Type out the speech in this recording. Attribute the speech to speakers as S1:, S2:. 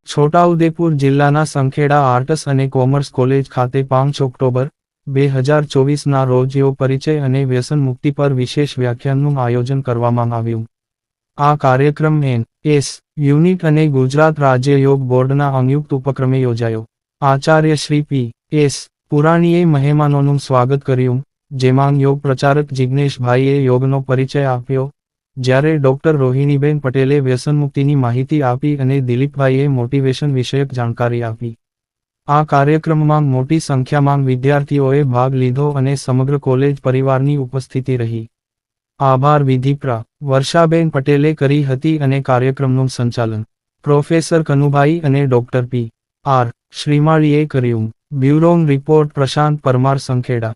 S1: છોટાઉદેપુર જિલ્લાના સંખેડા આર્ટસ અને commerce college ખાતે 5 ઓક્ટોબર 2024ના રોજ યોગ પરિચય અને વ્યસન મુક્તિ પર વિશેષ વ્યાખ્યાનનું આયોજન કરવામાં આવ્યું. આ કાર્યક્રમ એન.એસ. યુનિટ અને ગુજરાત રાજ્ય યોગ બોર્ડના સંયુક્ત ઉપક્રમે યોજાયો. આચાર્ય શ્રી પી.એસ. પુરાણીએ મહેમાનોનું સ્વાગત કર્યું, જેમાં યોગ પ્રચારક જિગ્નેશભાઈએ યોગનો પરિચય આપ્યો, જ્યારે ડોક્ટર રોહિણીબેન પટેલે વ્યસનમુક્તિની માહિતી આપી અને દિલીપભાઈએ મોટિવેશન વિષયક જાણકારી આપી. આ કાર્યક્રમમાં મોટી સંખ્યામાં વિદ્યાર્થીઓએ ભાગ લીધો અને સમગ્ર કોલેજ પરિવારની ઉપસ્થિતિ રહી. આભાર વિધિ પ્રા. વર્ષાબેન પટેલે કરી હતી અને કાર્યક્રમનું સંચાલન પ્રોફેસર કનુભાઈ અને ડોક્ટર પી.આર. શ્રીમાળીએ કર્યું. બ્યુરો રિપોર્ટ પ્રશાંત પરમાર, સંખેડા.